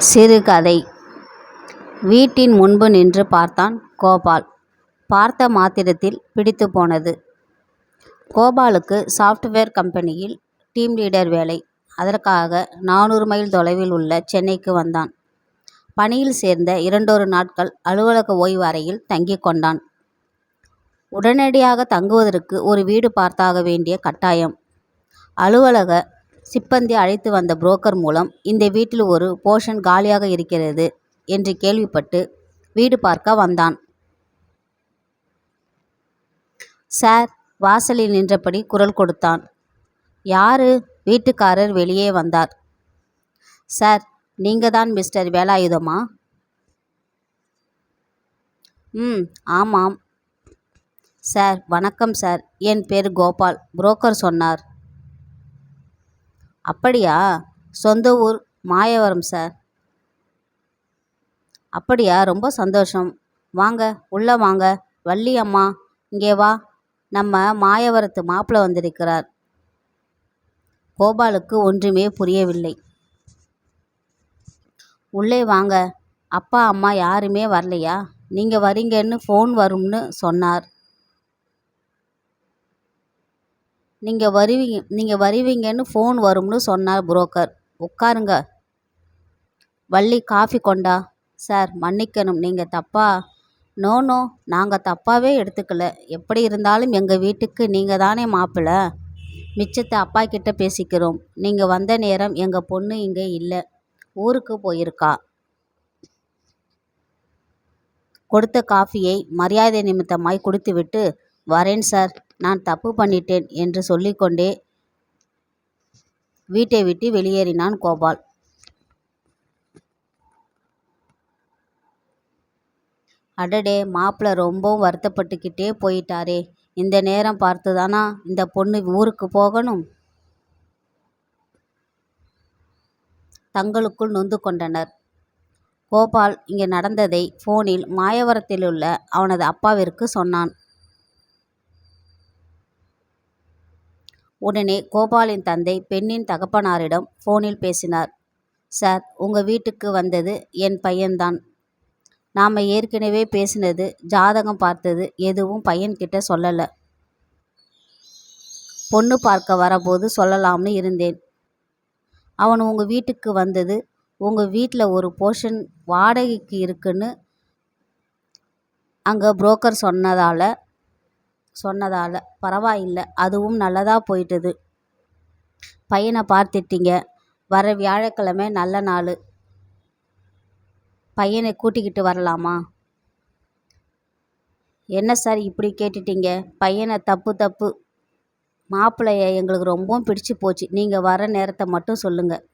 சிறுகதை. வீட்டின் முன்பு நின்று பார்த்தான் கோபால். பார்த்த மாத்திரத்தில் பிடித்து போனது. கோபாலுக்கு சாப்ட்வேர் கம்பெனியில் டீம் லீடர் வேலை. அதற்காக 400 மைல் தொலைவில் உள்ள சென்னைக்கு வந்தான். பணியில் சேர்ந்த 2 நாட்கள் அலுவலக ஓய்வு அறையில் தங்கிக் கொண்டான். உடனடியாக தங்குவதற்கு ஒரு வீடு பார்த்தாக வேண்டிய கட்டாயம். அலுவலக சிப்பந்தி அழைத்து வந்த புரோக்கர் மூலம் இந்த வீட்டில் ஒரு போர்ஷன் காலியாக இருக்கிறது என்று கேள்விப்பட்டு வீடு பார்க்க வந்தான். சார், வாசலில் நின்றபடி குரல் கொடுத்தான். யாரு? வீட்டுக்காரர் வெளியே வந்தார். சார், நீங்க தான் மிஸ்டர் வேலாயுதமா? ஆமாம் சார். வணக்கம் சார், என் பேர் கோபால், புரோக்கர் சொன்னார். அப்படியா? சொந்த ஊர் மாயவரம் சார். அப்படியா? ரொம்ப சந்தோஷம். வாங்க, உள்ளே வாங்க. வள்ளி அம்மா, இங்கே வா. நம்ம மாயவரத்து மாப்பிள்ளை வந்திருக்கிறார். கோபாலுக்கு ஒன்றுமே புரியவில்லை. உள்ளே வாங்க. அப்பா அம்மா யாருமே வரலையா? நீங்கள் வரீங்கன்னு ஃபோன் வரும்னு சொன்னார். நீங்கள் வருவீங்கன்னு ஃபோன் வரும்னு சொன்னார் புரோக்கர். உட்காருங்க. வள்ளி, காஃபி கொண்டா. சார், மன்னிக்கணும், நீங்கள் தப்பா? நோ, நாங்கள் தப்பாகவே எடுத்துக்கல. எப்படி இருந்தாலும் எங்கள் வீட்டுக்கு நீங்கள் தானே மாப்பிள்ளை. மிச்சத்தை அப்பா கிட்ட பேசிக்கிறோம். நீங்கள் வந்த நேரம் எங்கள் பொண்ணு இங்கே இல்லை, ஊருக்கு போயிருக்கா. கொடுத்த காஃபியை மரியாதை நிமித்தமாய் குடித்துவிட்டு, வரேன் சார், நான் தப்பு பண்ணிட்டேன் என்று சொல்லிக்கொண்டே வீட்டை விட்டு வெளியேறினான் கோபால். அடடே, மாப்பிள்ளை ரொம்பவும் வருத்தப்பட்டுக்கிட்டே போயிட்டாரே. இந்த நேரம் பார்த்துதானா இந்த பொண்ணு ஊருக்கு போகணும்? தங்களுக்குள் நொந்து கொண்டனர். கோபால் இங்கே நடந்ததை ஃபோனில் மாயவரத்திலுள்ள அவனது அப்பாவிற்கு சொன்னான். உடனே கோபாலின் தந்தை பெண்ணின் தகப்பனாரிடம் ஃபோனில் பேசினார். சார், உங்கள் வீட்டுக்கு வந்தது என் பையன்தான். நாம் ஏற்கனவே பேசினது, ஜாதகம் பார்த்தது எதுவும் பையன்கிட்ட சொல்லலை. பொண்ணு பார்க்க வரபோது சொல்லலாம்னு இருந்தேன். அவன் உங்கள் வீட்டுக்கு வந்தது, உங்கள் வீட்டில் ஒரு போர்ஷன் வாடகைக்கு இருக்குன்னு அங்கே புரோக்கர் சொன்னதால் பரவாயில்லை, அதுவும் நல்லதாக போயிட்டது. பையனை பார்த்துட்டீங்க. வர வியாழக்கிழமை நல்ல நாள். பையனை கூட்டிக்கிட்டு வரலாமா? என்ன சார் இப்படி கேட்டுட்டீங்க? பையனை தப்பு. மாப்பிள்ளைய எங்களுக்கு ரொம்பவும் பிடிச்சி போச்சு. நீங்கள் வர நேரத்தை மட்டும் சொல்லுங்கள்.